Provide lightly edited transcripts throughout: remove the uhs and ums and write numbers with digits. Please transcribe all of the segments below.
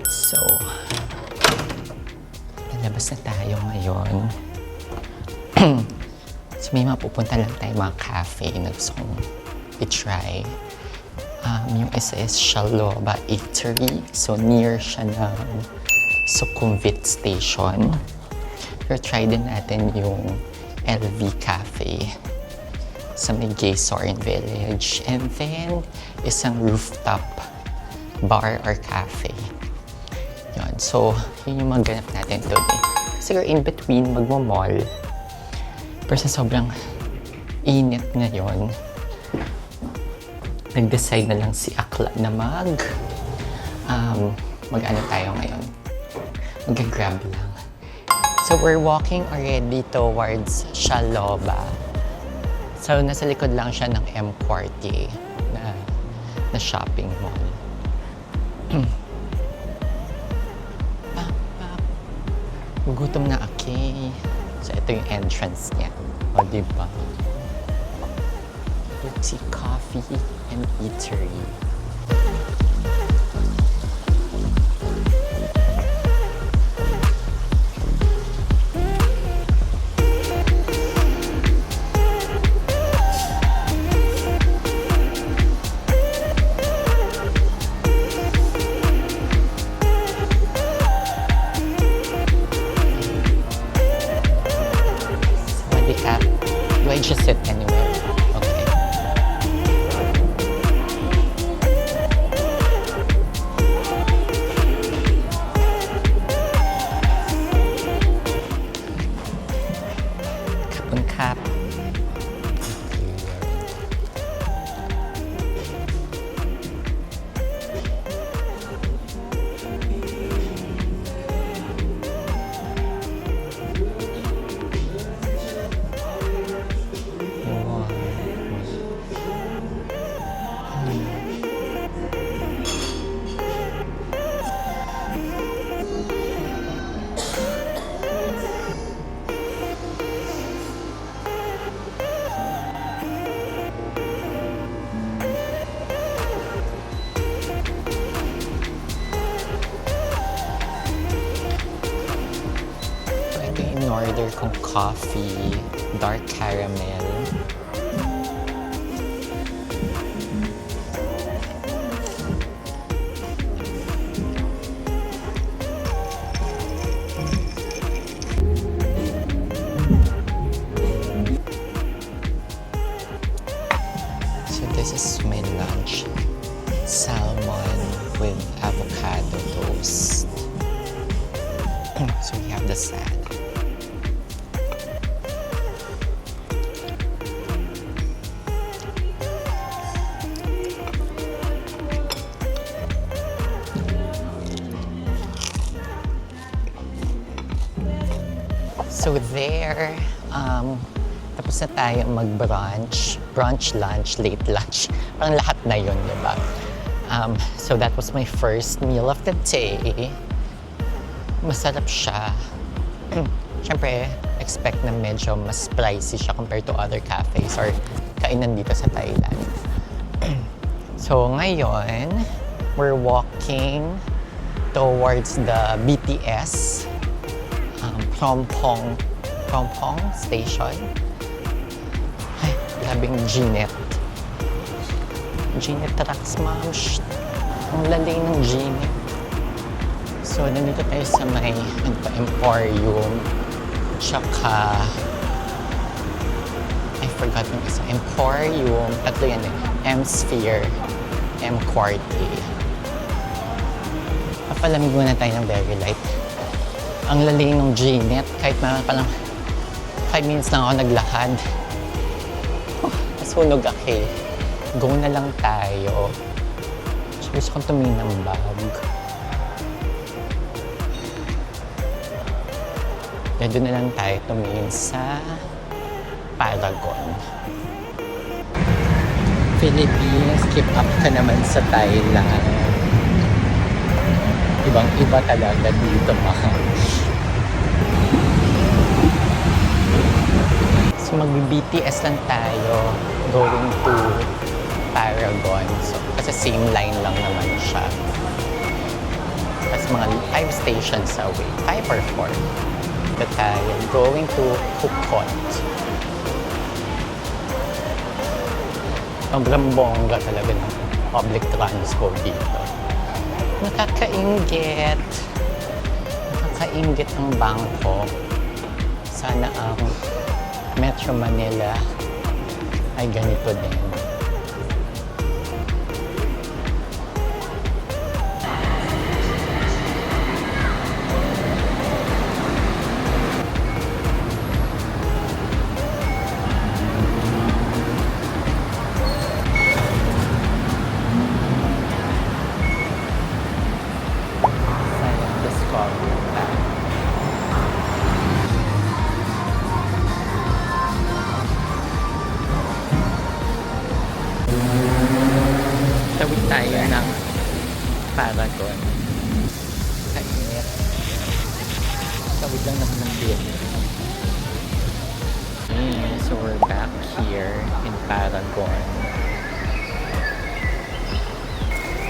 So, lalabas na tayo ngayon. So, may mapupunta lang tayo mga cafe na gusto kong i-try. Yung isa is Shaloba Eatery. So, near siya ng Sukhumvit Station. Pero try din natin yung LV Cafe sa may Gaysorin Village. And then, isang rooftop bar or cafe. Yun. So, yun yung maganap natin today. Siguro in between, magmo-mall. Pero sa sobrang init ngayon, nag-decide na lang si Akla na mag-ano tayo ngayon. Mag-grab lang. So, we're walking already towards Shaloba. So, nasa likod lang siya ng M. Quartier na shopping mall. Gutom na aki. So, ito yung entrance niya. O, diba? Boutique Coffee and Eatery. Do I just sit anywhere? Okay. Kapun kap. Order kong coffee, dark caramel. So this is my lunch. Salmon with avocado toast. So we have the salad. So there, tapos na tayo mag-brunch, lunch, late lunch. Parang lahat na yun, di ba? So that was my first meal of the day. Masarap siya. Siyempre, expect na medyo mas pricey siya compared to other cafes or kainan dito sa Thailand. So ngayon, we're walking towards the BTS Phompong Station. Ay, grabing Gnet. Gnet trucks, ma'am. Ang laling ng Gnet. So, nandito tayo sa may Emporium. Tsaka, I forgot yung isa. Emporium. Tatlo yan eh. M-Sphere. M. Quartier. Papalamig muna tayo ng very light. Ang lalim ng Gnet, kahit na palang 5 minutes lang ako naglakad. Nasunog ako. Go na lang tayo. So, gusto kong tumingin ng bag. Doon na lang tayo tumingin sa Paragon. Philippines, keep up ka naman sa Thailand. Ibang-iba talaga dito, mga. So mag-BTS lang tayo going to Paragon. So, kasi same line lang naman siya. Tapos mga 5 stations away. 5 or 4. Tayo going to Hukot. Sobrang bongga talaga ng public transport dito. Nakakainggit. Nakakainggit ang Bangkok. Sana ang Metro Manila ay ganito din. Tawid tayo ng Paragon. Kainit. Tawid lang naman ng beer. So we're back here in Paragon.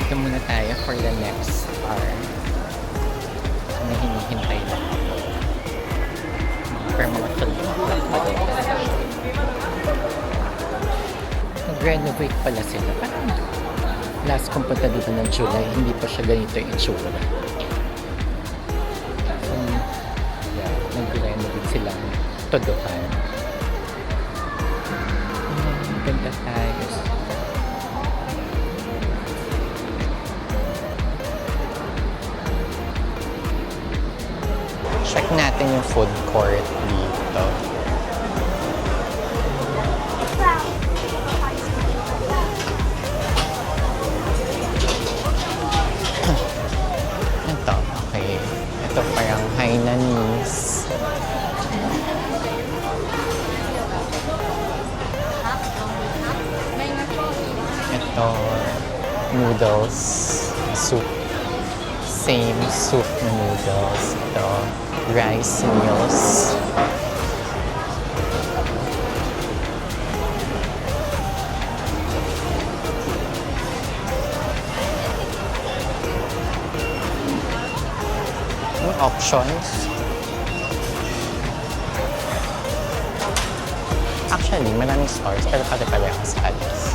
Ito muna tayo for the next hour. May hinihintay na ako. Pero mga tulog pa rin. Nag-renovate pala sila. Parang last kong punta dito ng July, hindi pa siya ganito yung itsura. Nag-renovate silang todohan. Ganda tayo. Check natin yung food court dito. Ito, okay. Ito parang Hainanese. Ito, noodles, soup. Same soup na noodles. Ito, rice meals. Yung options. Actually, maraming stores pero pare-pareho sa alis.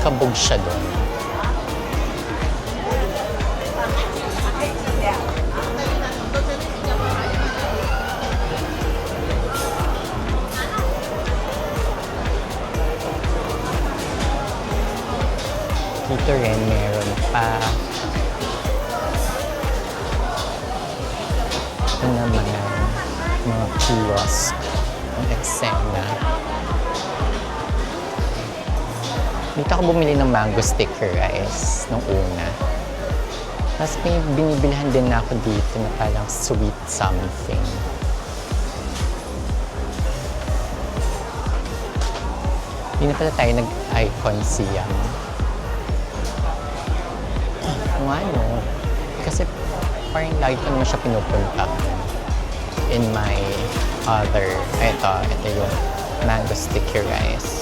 Kabog siya doon. Dito rin meron pa. Ito naman mga kiosk. Ang eksena. Dito ako bumili ng mango sticker rice nung una. Tapos may binibilihan din ako dito na parang sweet something. Hindi na pala tayo nag-icon siyang. Kung ano, kasi parang lagi ko naman siya pinupunta in my other, ito yung mango sticker rice.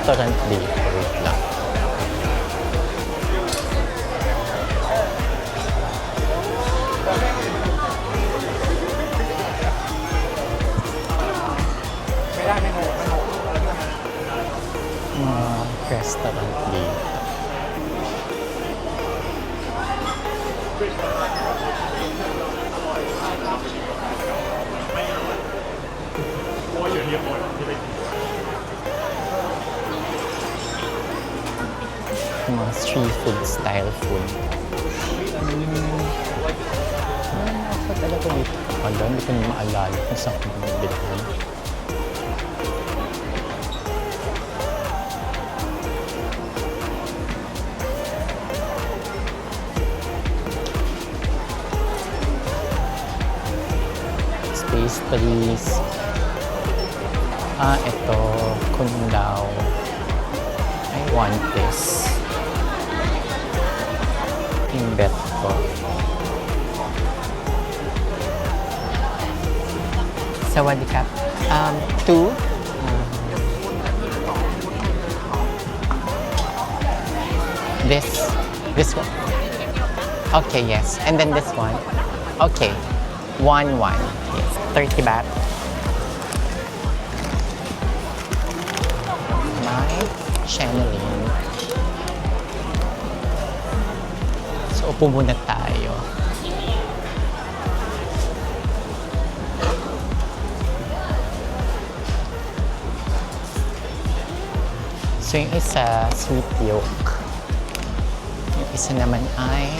Restaurant dito. Wait lang. Restaurant dito. Mga street food style food. Ako talaga dito. Pagka hindi ko na maalala kung saan ko bumibili. please. Ito. Kundaw. I want this. Yung bet ko. Sawadee-krap. Two. This one. Okay, yes. And then this one. Okay. One. Yes. 30 baht. My channeling. So, upo muna tayo. So, yung isa, sweet yolk. Yung isa naman ay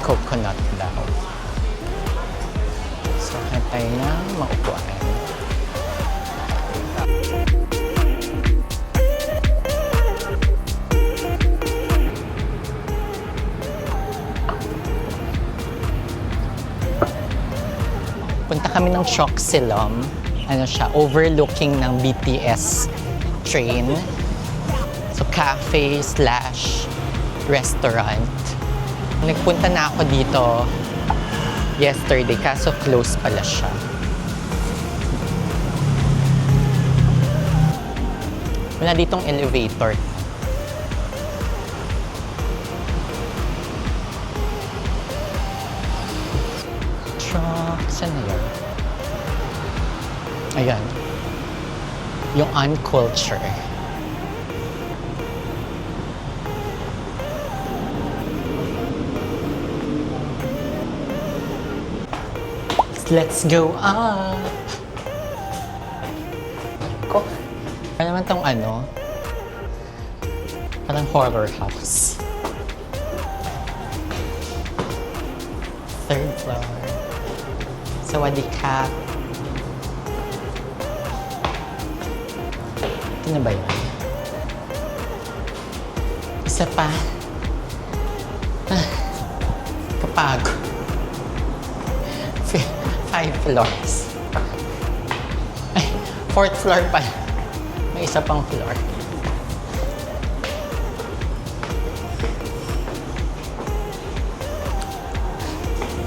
coconut daw. So, hantay na maupuan. Punta kami ng Chok Silom. Ano siya, overlooking ng BTS train. So, cafe/restaurant. Nagpunta na ako dito yesterday, kaso close pala siya. Wala ditong elevator. Saan na yun? Ayan. Yung Unculture. Let's go up! Ano naman tong ano? Parang horror house. Third floor. Sawadee-krap. Ito na ba yun? Isa pa. Kapagod. 5 floors. Ay, 4th floor pa. May isa pang floor.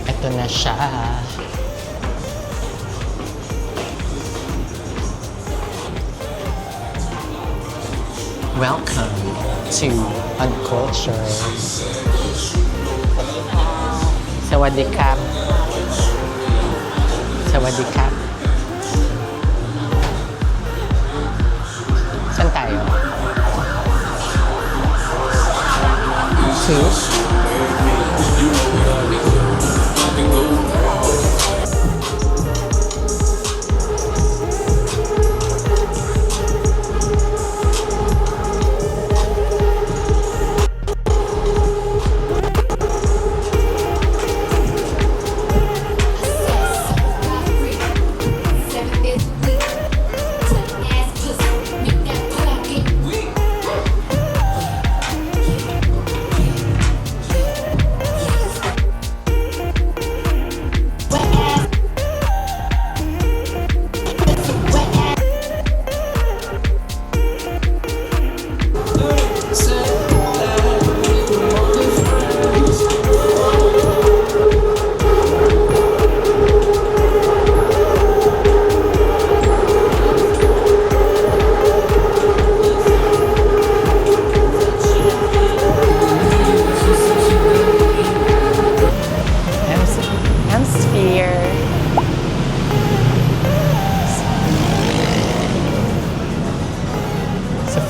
Ito na siya. Welcome to Unculture. Sawadee-krap. Sawadee-krap. Saan tayo? Two.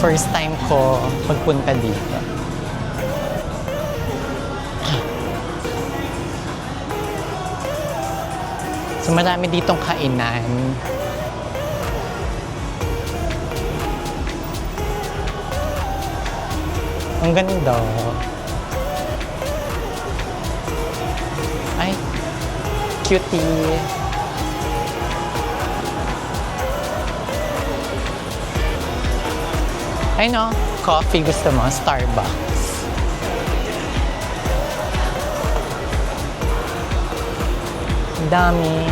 First time ko pagpunta dito. So marami ditong kainan. Ang ganda. Ay, cutie. I know, coffee gusto mo, Starbucks. Ang dami.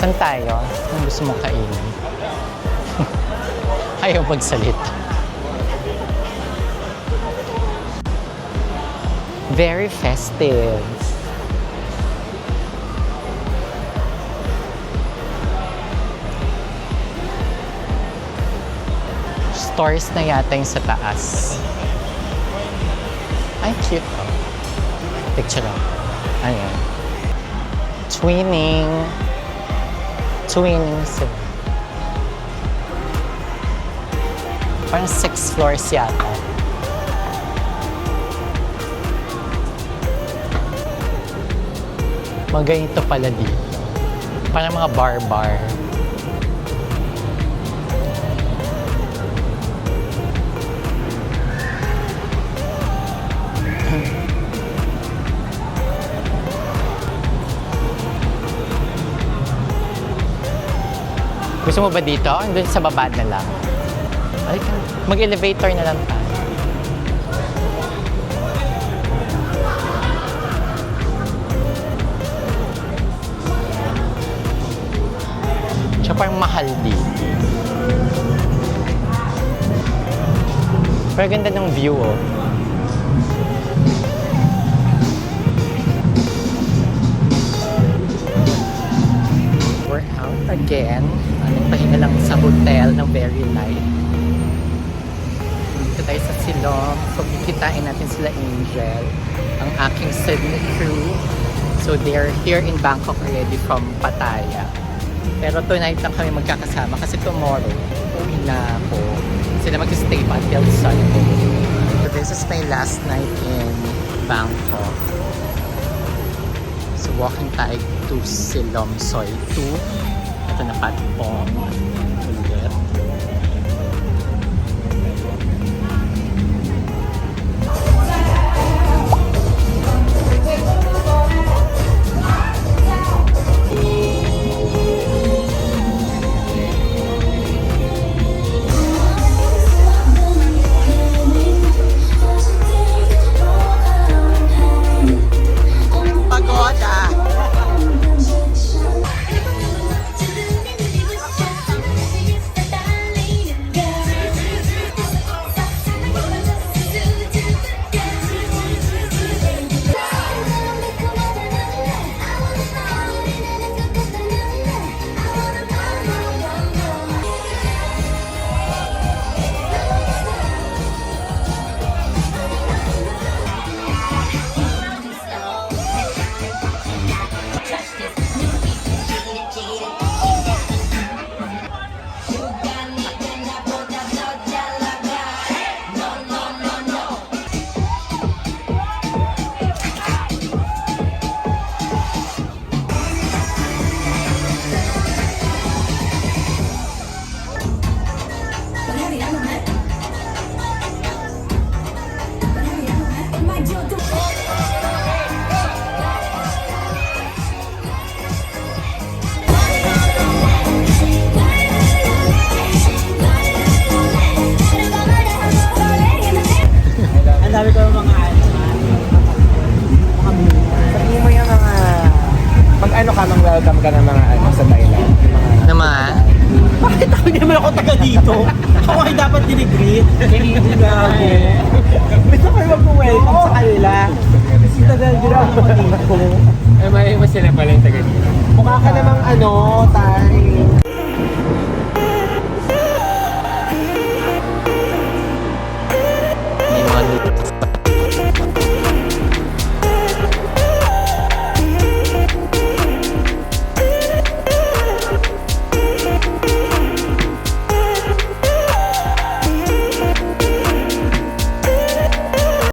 Saan tayo? Anong gusto mong kainin? Ayaw magsalita. Very festive. Stores na yata yung sa taas. Ay, cute oh. Picture lang. Ayan. Twinning. Twinning sila. Parang 6 floors yata. Maganito pala dito. Parang mga bar-bar. Gusto mo ba dito? Andun sa baba na lang. Ay, mag-elevator na lang tayo. Tsaka parang mahal dito. Pero ganda ng view, oh. We're out again. Pahinga lang sa hotel ng very light. Dito tayo sa Silom. So, kikitain natin sila Angel, ang aking Sydney crew. So, they're here in Bangkok already from Pattaya. Pero tonight lang kami magkakasama kasi tomorrow, uwi na ako. Sila mag-stay pa until Sunday. So, this is my last night in Bangkok. So, walking tayo to Silom Soi 2. Ito na Patpong ulit. Pagoda! Ang dami ko mga sabihin mo yung mga mag-ano ka, mang-welcome ka ng mga sa Thailand. Naman? Bakit ako naman ako taga dito? Ako ay dapat dinigreet. Hindi nga ako. Gusto ko yung mag-welcome sa kanila. Kasi tagal din ako dito. Ay, may sila pala yung taga dito. Mukha ka namang Tay.